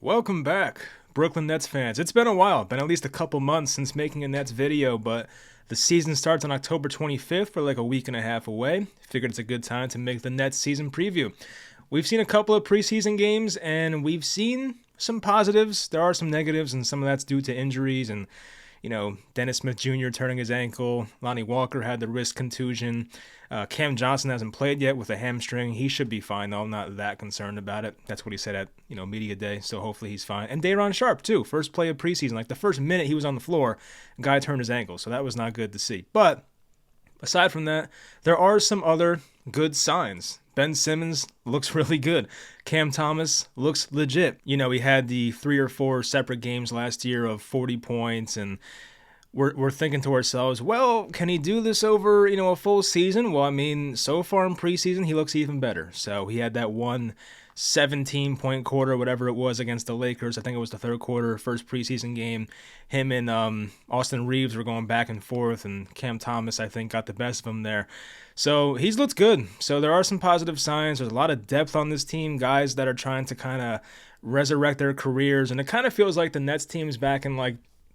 Welcome back, Brooklyn Nets fans. It's been a while, been at least a couple months since making a Nets video, but the season starts on October 25th. We're like a week and a half away. Figured it's a good time to make the Nets season preview. We've seen a couple of preseason games, and we've seen some positives. There are some negatives, and some of that's due to injuries and Dennis Smith Jr. turning his ankle. Lonnie Walker had the wrist contusion. Cam Johnson hasn't played yet with a hamstring. He should be fine, though. I'm not that concerned about it. That's what he said at, media day, so hopefully he's fine. And Day'Ron Sharpe, too. First play of preseason. Like, the first minute he was on the floor, guy turned his ankle, so that was not good to see. But aside from that, there are some other good signs. Ben Simmons looks really good. Cam Thomas looks legit. He had the 3 or 4 separate games last year of 40 points, and we're thinking to ourselves, well, can he do this over, a full season? Well, so far in preseason, he looks even better. So he had that one 17-point quarter, whatever it was, against the Lakers. I think it was the third quarter, first preseason game. Him and Austin Reeves were going back and forth, and Cam Thomas, I think, got the best of him there. So he's looked good. So there are some positive signs. There's a lot of depth on this team, guys that are trying to kind of resurrect their careers. And it kind of feels like the Nets teams back in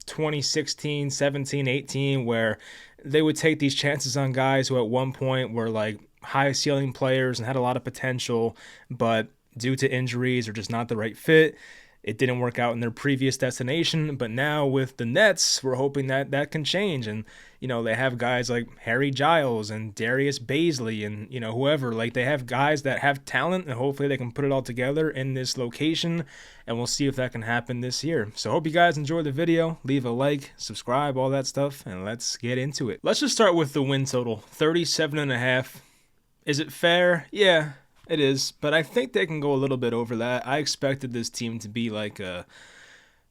2016, 17, 18, where they would take these chances on guys who at one point were high ceiling players and had a lot of potential, but due to injuries or just not the right fit, it didn't work out in their previous destination. But now with the Nets, we're hoping that can change. And, they have guys like Harry Giles and Darius Baisley and, whoever. They have guys that have talent, and hopefully they can put it all together in this location. And we'll see if that can happen this year. So hope you guys enjoyed the video. Leave a like, subscribe, all that stuff, and let's get into it. Let's just start with the win total, 37.5. Is it fair? Yeah. It is, but I think they can go a little bit over that. I expected this team to be probably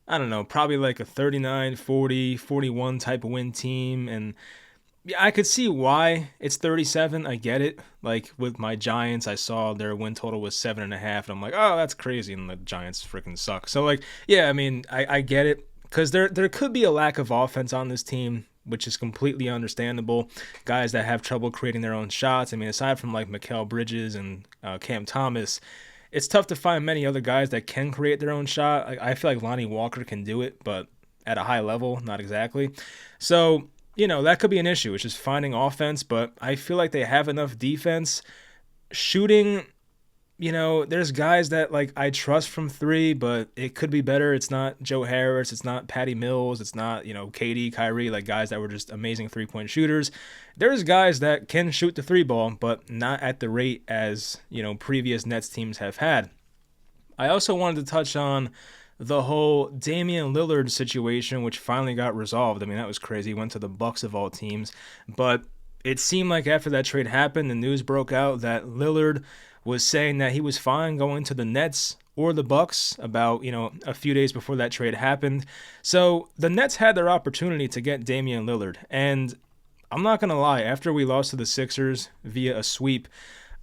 a 39, 40, 41 type of win team. And yeah, I could see why it's 37. I get it. With my Giants, I saw their win total was 7.5, and I'm like, oh, that's crazy. And the Giants freaking suck. So I get it. Because there could be a lack of offense on this team, which is completely understandable. Guys that have trouble creating their own shots. Aside from Mikal Bridges and Cam Thomas, it's tough to find many other guys that can create their own shot. I feel like Lonnie Walker can do it, but at a high level, not exactly. So, that could be an issue. It's just finding offense, but I feel like they have enough defense. Shooting, there's guys that I trust from 3, but it could be better. It's not Joe Harris. It's not Patty Mills. It's not, KD, Kyrie, guys that were just amazing 3-point shooters. There's guys that can shoot the 3-ball, but not at the rate as, previous Nets teams have had. I also wanted to touch on the whole Damian Lillard situation, which finally got resolved. That was crazy. He went to the Bucks of all teams, but it seemed like after that trade happened, the news broke out that Lillard was saying that he was fine going to the Nets or the Bucks about, a few days before that trade happened. So the Nets had their opportunity to get Damian Lillard. And I'm not going to lie, after we lost to the Sixers via a sweep,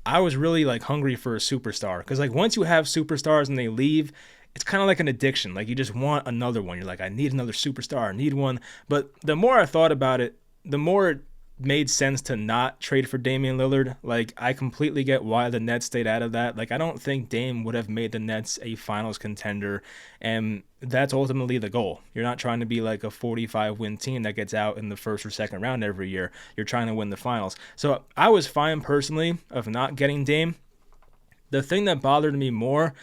I was really hungry for a superstar. Because once you have superstars and they leave, it's kind of like an addiction. You just want another one. You're like, I need another superstar. I need one. But the more I thought about it, the more it made sense to not trade for Damian Lillard. I completely get why the Nets stayed out of that. I don't think Dame would have made the Nets a finals contender, and that's ultimately the goal. You're not trying to be a 45-win team that gets out in the first or second round every year. You're trying to win the finals. So I was fine personally of not getting Dame. The thing that bothered me more,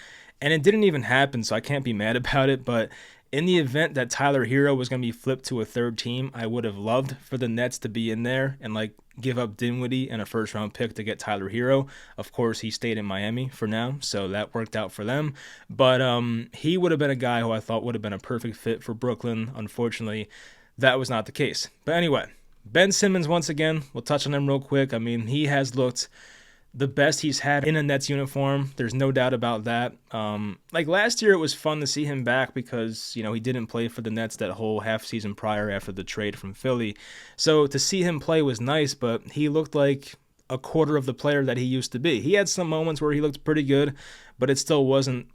and it didn't even happen, so I can't be mad about it, but in the event that Tyler Hero was going to be flipped to a third team, I would have loved for the Nets to be in there and give up Dinwiddie and a first-round pick to get Tyler Hero. Of course, he stayed in Miami for now, so that worked out for them. But he would have been a guy who I thought would have been a perfect fit for Brooklyn. Unfortunately, that was not the case. But anyway, Ben Simmons, once again, we'll touch on him real quick. He has looked the best he's had in a Nets uniform. There's no doubt about that. Last year, it was fun to see him back because, he didn't play for the Nets that whole half season prior after the trade from Philly. So to see him play was nice, but he looked like a quarter of the player that he used to be. He had some moments where he looked pretty good, but it still wasn't,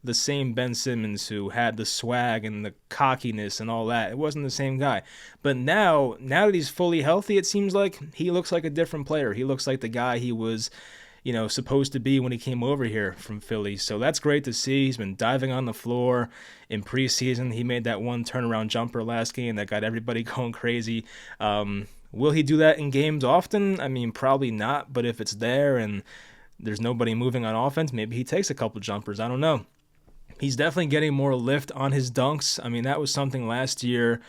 the same Ben Simmons who had the swag and the cockiness and all that. It wasn't the same guy. But now that he's fully healthy, it seems like he looks like a different player. He looks like the guy he was, supposed to be when he came over here from Philly. So that's great to see. He's been diving on the floor in preseason. He made that one turnaround jumper last game that got everybody going crazy. Will he do that in games often? I mean, probably not, but if it's there and there's nobody moving on offense, maybe he takes a couple jumpers. I don't know. He's definitely getting more lift on his dunks. I mean, that was something last year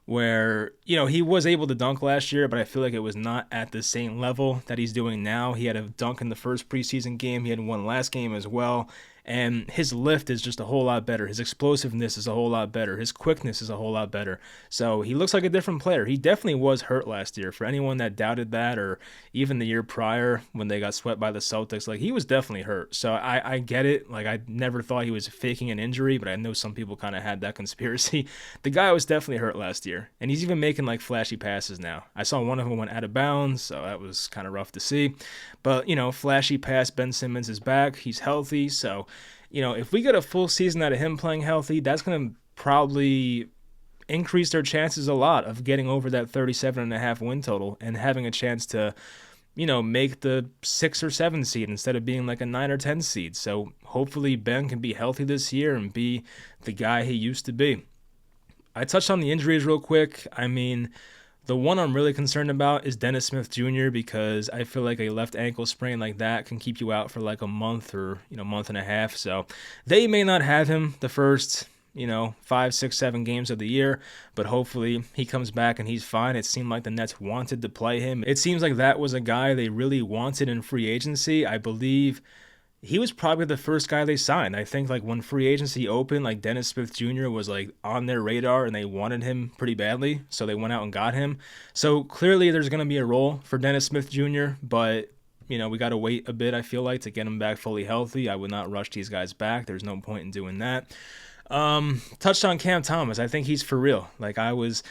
where, he was able to dunk last year, but I feel like it was not at the same level that he's doing now. He had a dunk in the first preseason game. He had one last game as well. And his lift is just a whole lot better. His explosiveness is a whole lot better. His quickness is a whole lot better. So he looks like a different player. He definitely was hurt last year. For anyone that doubted that, or even the year prior when they got swept by the Celtics, like, he was definitely hurt. So I get it. Like, I never thought he was faking an injury, but I know some people kind of had that conspiracy. The guy was definitely hurt last year. And he's even making like flashy passes now. I saw one of them went out of bounds, so that was kind of rough to see. But, flashy pass. Ben Simmons is back. He's healthy. So, if we get a full season out of him playing healthy, that's going to probably increase their chances a lot of getting over that 37.5 win total and having a chance to, make the 6 or 7 seed instead of being like a 9 or 10 seed. So hopefully Ben can be healthy this year and be the guy he used to be. I touched on the injuries real quick. I mean, the one I'm really concerned about is Dennis Smith Jr. because I feel like a left ankle sprain like that can keep you out for like a month or, month and a half. So they may not have him the first, 5, 6, 7 games of the year, but hopefully he comes back and he's fine. It seemed like the Nets wanted to play him. It seems like that was a guy they really wanted in free agency. I believe he was probably the first guy they signed. I think like when free agency opened, like Dennis Smith Jr. was like on their radar and they wanted him pretty badly. So they went out and got him. So clearly there's going to be a role for Dennis Smith Jr., but we got to wait a bit, I feel like, to get him back fully healthy. I would not rush these guys back. There's no point in doing that. Touched on Cam Thomas. I think he's for real. Like, I was,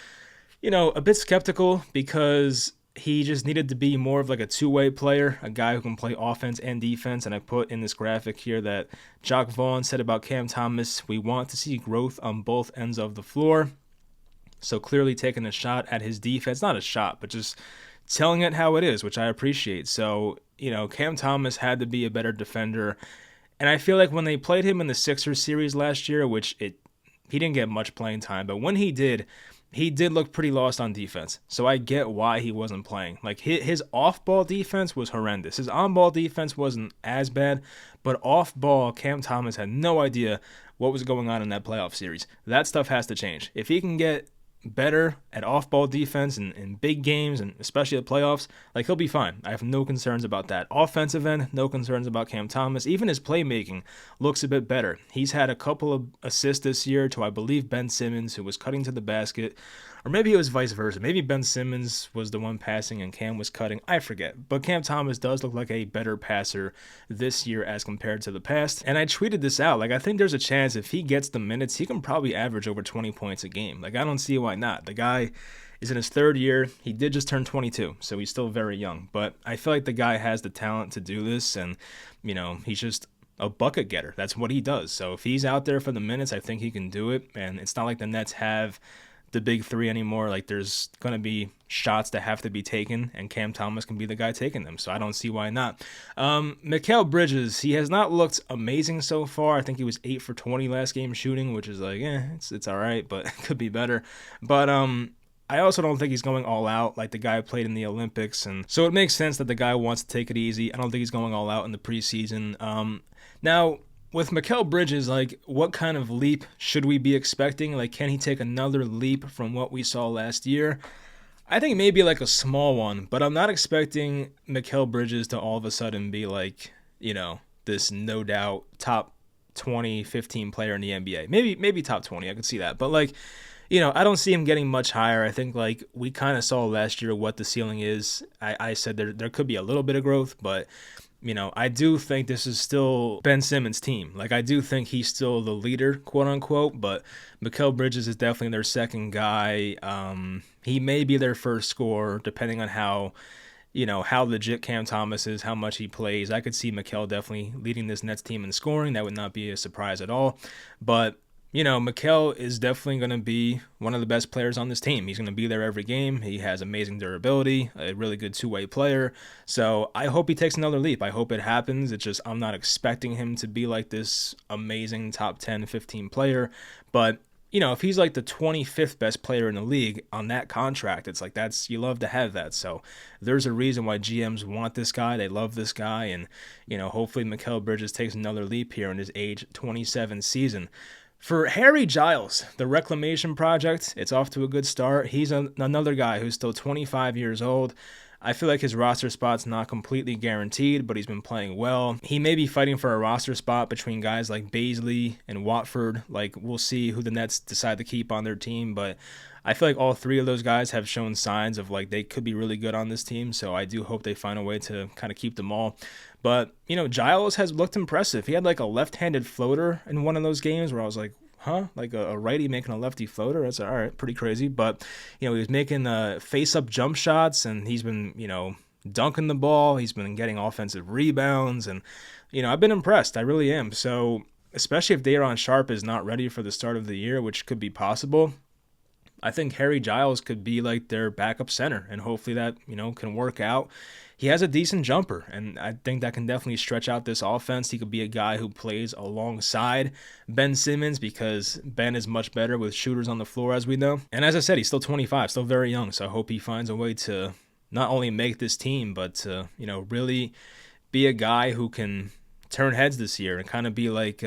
a bit skeptical because he just needed to be more of like a two-way player, a guy who can play offense and defense. And I put in this graphic here that Jock Vaughn said about Cam Thomas, we want to see growth on both ends of the floor. So clearly taking a shot at his defense, not a shot, but just telling it how it is, which I appreciate. So, Cam Thomas had to be a better defender. And I feel like when they played him in the Sixers series last year, he didn't get much playing time, but when he did look pretty lost on defense. So I get why he wasn't playing. Like, his off-ball defense was horrendous. His on-ball defense wasn't as bad, but off-ball, Cam Thomas had no idea what was going on in that playoff series. That stuff has to change. If he can get better at off-ball defense in big games, and especially the playoffs, like, he'll be fine. I have no concerns about that. Offensive end, no concerns about Cam Thomas. Even his playmaking looks a bit better. He's had a couple of assists this year to, I believe, Ben Simmons, who was cutting to the basket. Or maybe it was vice versa. Maybe Ben Simmons was the one passing and Cam was cutting. I forget. But Cam Thomas does look like a better passer this year as compared to the past. And I tweeted this out. Like, I think there's a chance if he gets the minutes, he can probably average over 20 points a game. Like, I don't see why not. The guy is in his third year. He did just turn 22, so he's still very young. But I feel like the guy has the talent to do this, and, he's just a bucket getter. That's what he does. So if he's out there for the minutes, I think he can do it. And it's not like the Nets have the big three anymore. Like, there's going to be shots that have to be taken, and Cam Thomas can be the guy taking them. So I don't see why not. Mikal Bridges, he has not looked amazing so far. I think he was 8 for 20 last game shooting, which is like, it's all right, but it could be better. But I also don't think he's going all out like the guy played in the Olympics, and so it makes sense that the guy wants to take it easy. I don't think he's going all out in the preseason. Now, with Mikal Bridges, like, what kind of leap should we be expecting? Like, can he take another leap from what we saw last year? I think maybe like a small one, but I'm not expecting Mikal Bridges to all of a sudden be like, this no doubt top 20, 15 player in the NBA. Maybe top 20, I could see that. But like, I don't see him getting much higher. I think like we kind of saw last year what the ceiling is. I said there could be a little bit of growth, but I do think this is still Ben Simmons' team. Like, I do think he's still the leader, quote unquote, but Mikal Bridges is definitely their second guy. He may be their first scorer, depending on how legit Cam Thomas is, how much he plays. I could see Mikal definitely leading this Nets team in scoring. That would not be a surprise at all. But Mikal is definitely going to be one of the best players on this team. He's going to be there every game. He has amazing durability, a really good two-way player. So I hope he takes another leap. I hope it happens. It's just I'm not expecting him to be like this amazing top 10, 15 player. But, if he's like the 25th best player in the league on that contract, it's like you love to have that. So there's a reason why GMs want this guy. They love this guy. And, hopefully Mikal Bridges takes another leap here in his age 27 season. For Harry Giles, the Reclamation Project, it's off to a good start. He's another guy who's still 25 years old. I feel like his roster spot's not completely guaranteed, but he's been playing well. He may be fighting for a roster spot between guys like Baisley and Watford. Like, we'll see who the Nets decide to keep on their team, but I feel like all three of those guys have shown signs of like they could be really good on this team, so I do hope they find a way to kind of keep them all. But, Giles has looked impressive. He had like a left-handed floater in one of those games where I was like, huh? Like a righty making a lefty floater? That's all right, pretty crazy. But, he was making face-up jump shots, and he's been, dunking the ball. He's been getting offensive rebounds, and, I've been impressed. I really am. So, especially if Day'Ron Sharpe is not ready for the start of the year, which could be possible, I think Harry Giles could be like their backup center, and hopefully that, can work out. He has a decent jumper, and I think that can definitely stretch out this offense. He could be a guy who plays alongside Ben Simmons because Ben is much better with shooters on the floor, as we know. And as I said, he's still 25, still very young, so I hope he finds a way to not only make this team, but to, really be a guy who can turn heads this year and kind of be like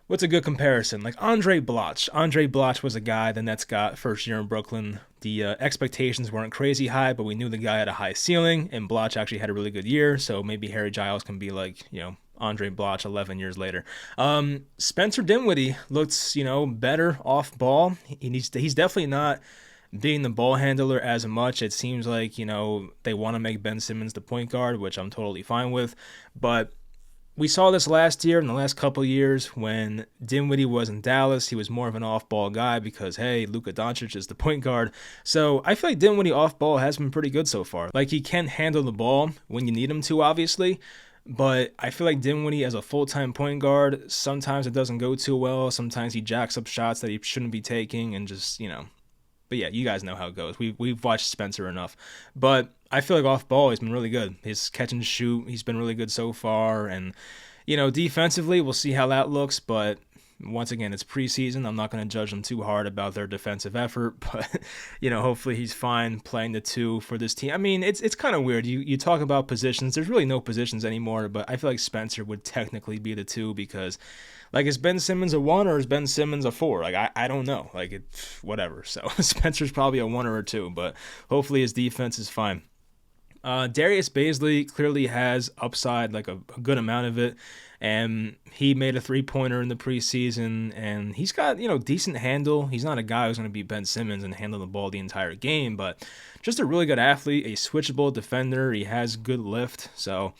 what's a good comparison? Like Andre Bloch. Andre Bloch was a guy the Nets got first year in Brooklyn. The expectations weren't crazy high, but we knew the guy had a high ceiling, and Bloch actually had a really good year, so maybe Harry Giles can be like, Andre Bloch 11 years later. Spencer Dinwiddie looks, better off ball. He's definitely not being the ball handler as much. It seems like, they want to make Ben Simmons the point guard, which I'm totally fine with, but we saw this last year, in the last couple of years, when Dinwiddie was in Dallas. He was more of an off-ball guy because, hey, Luka Doncic is the point guard. So I feel like Dinwiddie off-ball has been pretty good so far. Like, he can handle the ball when you need him to, obviously. But I feel like Dinwiddie as a full-time point guard, sometimes it doesn't go too well. Sometimes he jacks up shots that he shouldn't be taking and just, But yeah, you guys know how it goes. We've watched Spencer enough. But I feel like off ball, he's been really good. His catch and shoot, he's been really good so far. And, defensively, we'll see how that looks. But once again, it's preseason. I'm not going to judge them too hard about their defensive effort. But, hopefully he's fine playing the two for this team. I mean, it's kind of weird. You talk about positions. There's really no positions anymore. But I feel like Spencer would technically be the two because, like, is Ben Simmons a 1 or is Ben Simmons a 4? Like, I don't know. Like, whatever. So Spencer's probably a 1 or a 2, but hopefully his defense is fine. Darius Baisley clearly has upside, like a good amount of it, and he made a three-pointer in the preseason, and he's got, decent handle. He's not a guy who's going to be Ben Simmons and handle the ball the entire game, but just a really good athlete, a switchable defender. He has good lift, so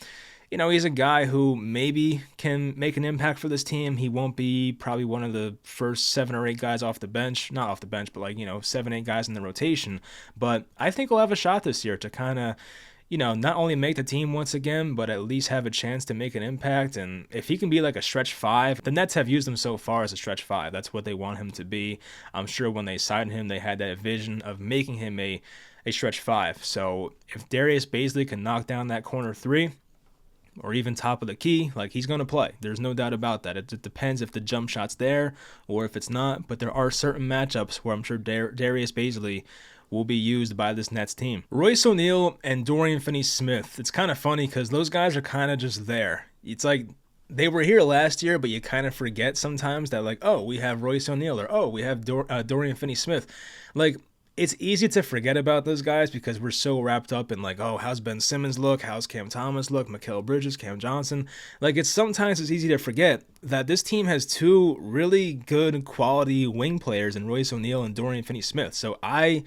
he's a guy who maybe can make an impact for this team. He won't be probably one of the first 7 or 8 guys off the bench. Not off the bench, but 7, 8 guys in the rotation. But I think he'll have a shot this year to kind of, not only make the team once again, but at least have a chance to make an impact. And if he can be like a stretch 5, the Nets have used him so far as a stretch 5. That's what they want him to be. I'm sure when they signed him, they had that vision of making him a stretch 5. So if Darius Baisley can knock down that corner 3, or even top of the key, like, he's going to play. There's no doubt about that. It depends if the jump shot's there or if it's not, but there are certain matchups where I'm sure Darius Baisley will be used by this Nets team. Royce O'Neal and Dorian Finney-Smith, it's kind of funny because those guys are kind of just there. It's like they were here last year, but you kind of forget sometimes that, like, oh, we have Royce O'Neal, or oh, we have Dorian Finney-Smith. Like, it's easy to forget about those guys because we're so wrapped up in, like, oh, how's Ben Simmons look? How's Cam Thomas look? Mikal Bridges, Cam Johnson. Like, sometimes it's easy to forget that this team has 2 really good quality wing players in Royce O'Neal and Dorian Finney-Smith. So I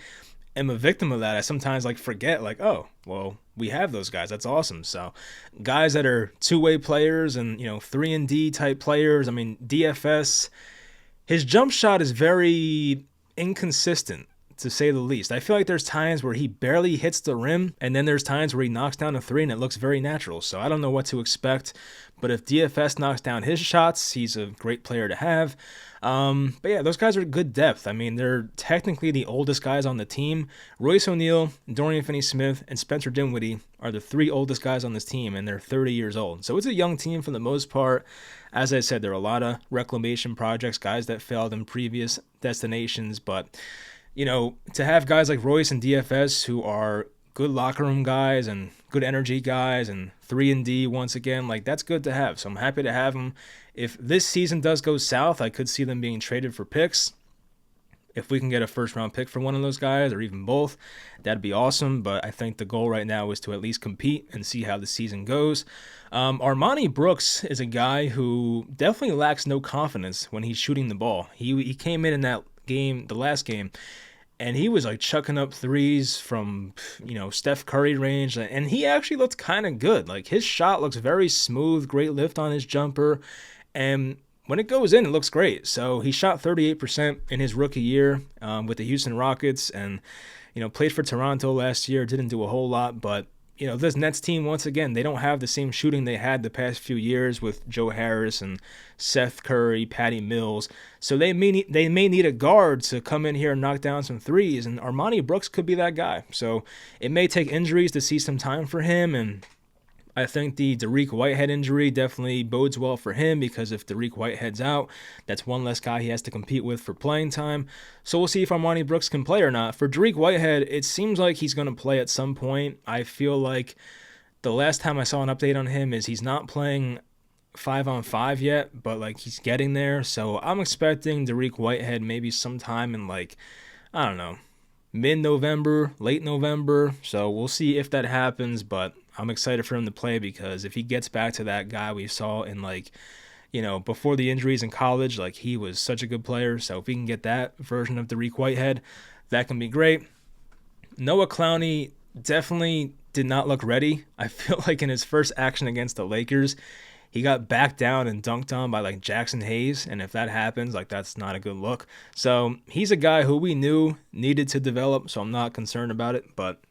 am a victim of that. I sometimes, like, forget, like, oh, well, we have those guys. That's awesome. So guys that are two-way players and, 3-and-D type players. I mean, DFS, his jump shot is very inconsistent, to say the least. I feel like there's times where he barely hits the rim, and then there's times where he knocks down a three and it looks very natural. So I don't know what to expect, but if DFS knocks down his shots, he's a great player to have. But yeah, those guys are good depth. I mean, they're technically the oldest guys on the team. Royce O'Neal, Dorian Finney-Smith, and Spencer Dinwiddie are the three oldest guys on this team, and they're 30 years old. So it's a young team for the most part. As I said, there are a lot of reclamation projects, guys that failed in previous destinations. But, to have guys like Royce and DFS who are good locker room guys and good energy guys and 3-and-D once again, like that's good to have. So I'm happy to have them. If this season does go south, I could see them being traded for picks. If we can get a first-round pick for one of those guys or even both, that'd be awesome. But I think the goal right now is to at least compete and see how the season goes. Armani Brooks is a guy who definitely lacks no confidence when he's shooting the ball. He came in that game, the last game, and he was like chucking up threes from, Steph Curry range. And he actually looked kind of good. Like his shot looks very smooth, great lift on his jumper. And when it goes in, it looks great. So he shot 38% in his rookie year with the Houston Rockets and, played for Toronto last year. Didn't do a whole lot, but this Nets team, once again, they don't have the same shooting they had the past few years with Joe Harris and Seth Curry, Patty Mills. So they may need a guard to come in here and knock down some threes, and Armani Brooks could be that guy. So it may take injuries to see some time for him, and I think the Dariq Whitehead injury definitely bodes well for him because if Dariq Whitehead's out, that's one less guy he has to compete with for playing time. So we'll see if Armani Brooks can play or not. For Dariq Whitehead, it seems like he's going to play at some point. I feel like the last time I saw an update on him is he's not playing 5-on-5 yet, but like he's getting there. So I'm expecting Dariq Whitehead maybe sometime in I don't know, mid-November, late November. So we'll see if that happens, but I'm excited for him to play because if he gets back to that guy we saw in before the injuries in college, like he was such a good player. So if we can get that version of Dariq Whitehead, that can be great. Noah Clowney definitely did not look ready. I feel like in his first action against the Lakers, he got backed down and dunked on by Jackson Hayes, and if that happens, that's not a good look. So he's a guy who we knew needed to develop, so I'm not concerned about it, but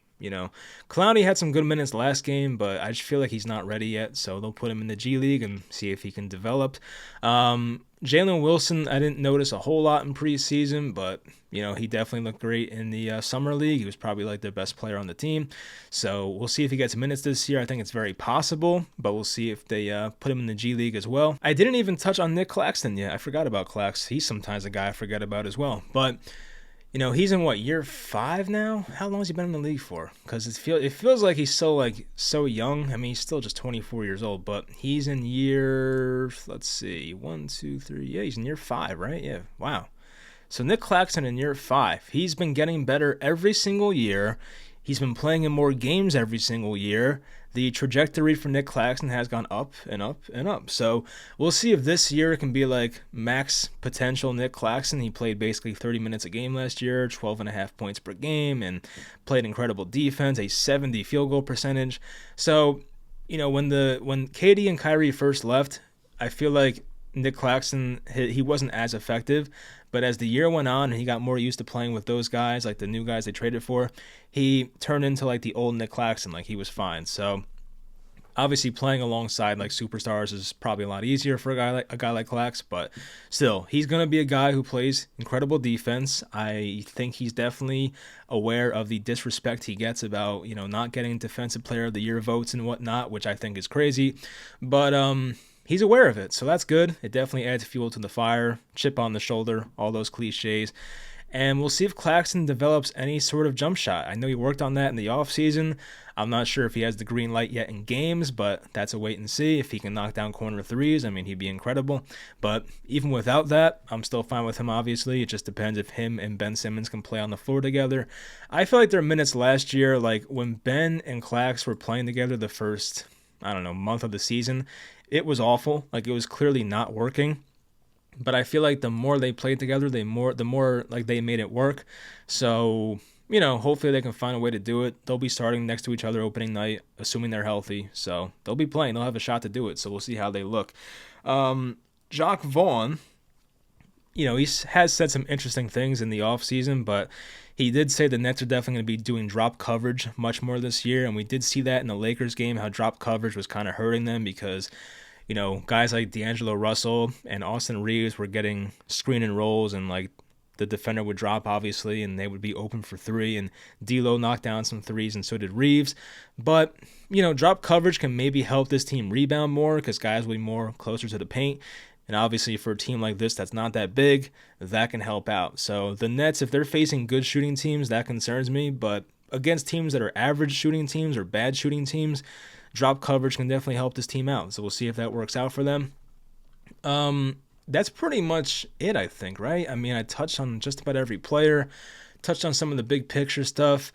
Clowney had some good minutes last game, but I just feel like he's not ready yet, so they'll put him in the G League and see if he can develop. Jalen Wilson, I didn't notice a whole lot in preseason, but, he definitely looked great in the Summer League. He was probably their best player on the team, so we'll see if he gets minutes this year. I think it's very possible, but we'll see if they put him in the G League as well. I didn't even touch on Nick Claxton yet. I forgot about Clax. He's sometimes a guy I forget about as well, but he's in year 5 now? How long has he been in the league for? Because it feels like he's so young. I mean, he's still just 24 years old, but he's in year, let's see, 1, 2, 3. Yeah, he's in year 5, right? Yeah, wow. So Nick Claxton in year 5. He's been getting better every single year. He's been playing in more games every single year. The trajectory for Nick Claxton has gone up and up and up. So we'll see if this year can be max potential Nick Claxton. He played basically 30 minutes a game last year, 12.5 points per game, and played incredible defense, a 70 field goal percentage. So, when KD and Kyrie first left, I feel like Nick Claxton, he wasn't as effective. But as the year went on and he got more used to playing with those guys, the new guys they traded for, he turned into the old Nick Claxton. He was fine. So obviously playing alongside superstars is probably a lot easier for a guy like Clax, but still, he's going to be a guy who plays incredible defense. I think he's definitely aware of the disrespect he gets about, not getting Defensive Player of the Year votes and whatnot, which I think is crazy. But he's aware of it, so that's good. It definitely adds fuel to the fire, chip on the shoulder, all those cliches. And we'll see if Claxton develops any sort of jump shot. I know he worked on that in the offseason. I'm not sure if he has the green light yet in games, but that's a wait and see. If he can knock down corner threes, he'd be incredible. But even without that, I'm still fine with him, obviously. It just depends if him and Ben Simmons can play on the floor together. I feel like their minutes last year, when Ben and Clax were playing together the first, month of the season, it was awful. It was clearly not working. But I feel like the more they played together, the more they made it work. So, hopefully they can find a way to do it. They'll be starting next to each other opening night, assuming they're healthy. So they'll be playing. They'll have a shot to do it. So we'll see how they look. Jacque Vaughn, he has said some interesting things in the offseason, but he did say the Nets are definitely going to be doing drop coverage much more this year, and we did see that in the Lakers game, how drop coverage was kind of hurting them because guys like D'Angelo Russell and Austin Reeves were getting screen and rolls, and like the defender would drop, obviously, and they would be open for three. And D'Lo knocked down some threes, and so did Reeves. But drop coverage can maybe help this team rebound more because guys will be more closer to the paint. And obviously, for a team like this that's not that big, that can help out. So the Nets, if they're facing good shooting teams, that concerns me. But against teams that are average shooting teams or bad shooting teams, drop coverage can definitely help this team out. So we'll see if that works out for them. That's pretty much it, I think, right? I mean, I touched on just about every player, touched on some of the big picture stuff.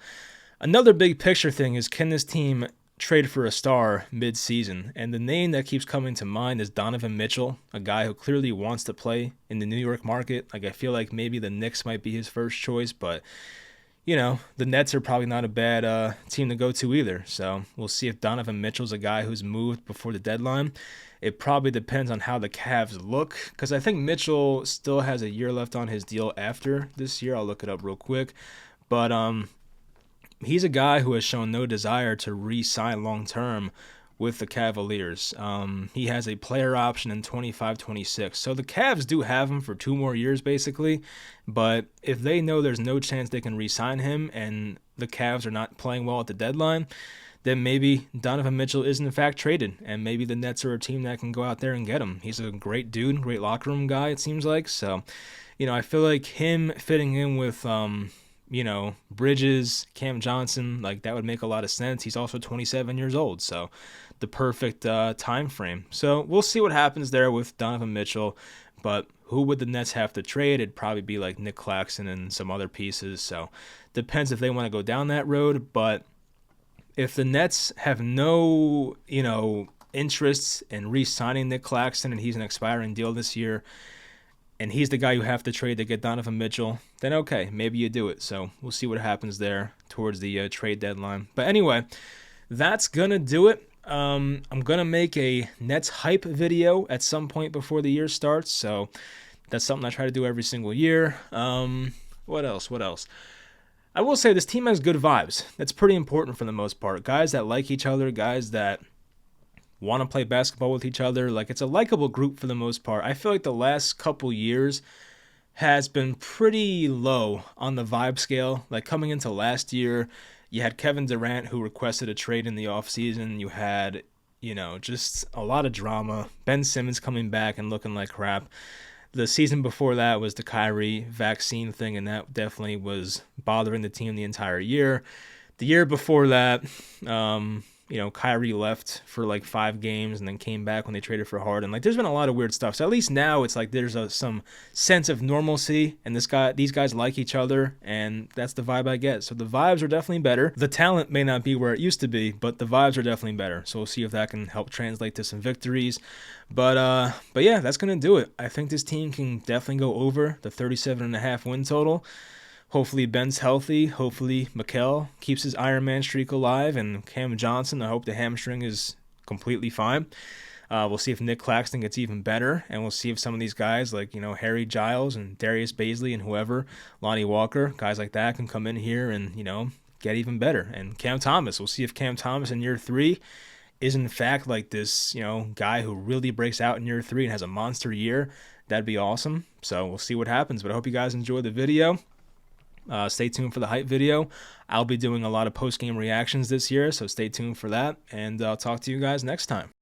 Another big picture thing is, can this team trade for a star mid-season? And the name that keeps coming to mind is Donovan Mitchell, a guy who clearly wants to play in the New York market. Like, I feel like maybe the Knicks might be his first choice, but the Nets are probably not a bad team to go to either. So we'll see if Donovan Mitchell's a guy who's moved before the deadline. It probably depends on how the Cavs look, because I think Mitchell still has a year left on his deal after this year. I'll look it up real quick. But he's a guy who has shown no desire to re-sign long-term with the Cavaliers. He has a player option in 25-26. So the Cavs do have him for 2 more years, basically. But if they know there's no chance they can re-sign him and the Cavs are not playing well at the deadline, then maybe Donovan Mitchell is in fact traded, and maybe the Nets are a team that can go out there and get him. He's a great dude, great locker room guy, it seems like. So, I feel like him fitting in with Bridges, Cam Johnson, like that would make a lot of sense. He's also 27 years old, so the perfect time frame. So we'll see what happens there with Donovan Mitchell. But who would the Nets have to trade? It'd probably be like Nick Claxton and some other pieces. So depends if they want to go down that road. But if the Nets have no, interests in re-signing Nick Claxton and he's an expiring deal this year, and he's the guy you have to trade to get Donovan Mitchell, then okay, maybe you do it. So we'll see what happens there towards the trade deadline. But anyway, that's going to do it. I'm going to make a Nets hype video at some point before the year starts. So that's something I try to do every single year. What else? I will say this team has good vibes. That's pretty important for the most part. Guys that like each other, guys that want to play basketball with each other. Like, it's a likable group for the most part. I feel like the last couple years has been pretty low on the vibe scale. Like, coming into last year, you had Kevin Durant who requested a trade in the offseason. You had, just a lot of drama. Ben Simmons coming back and looking like crap. The season before that was the Kyrie vaccine thing, and that definitely was bothering the team the entire year. The year before that, Kyrie left for like 5 games and then came back when they traded for Harden. Like, there's been a lot of weird stuff. So at least now it's like there's some sense of normalcy, and these guys like each other, and that's the vibe I get. So the vibes are definitely better. The talent may not be where it used to be, but the vibes are definitely better. So we'll see if that can help translate to some victories. But yeah, that's gonna do it. I think this team can definitely go over the 37.5 win total. Hopefully Ben's healthy. Hopefully Mikal keeps his Iron Man streak alive. And Cam Johnson, I hope the hamstring is completely fine. We'll see if Nick Claxton gets even better. And we'll see if some of these guys like, Harry Giles and Darius Baisley and whoever, Lonnie Walker, guys like that can come in here and, get even better. And Cam Thomas, we'll see if Cam Thomas in year 3 is in fact like this, guy who really breaks out in year 3 and has a monster year. That'd be awesome. So we'll see what happens. But I hope you guys enjoyed the video. Stay tuned for the hype video. I'll be doing a lot of post-game reactions this year, so stay tuned for that, and I'll talk to you guys next time.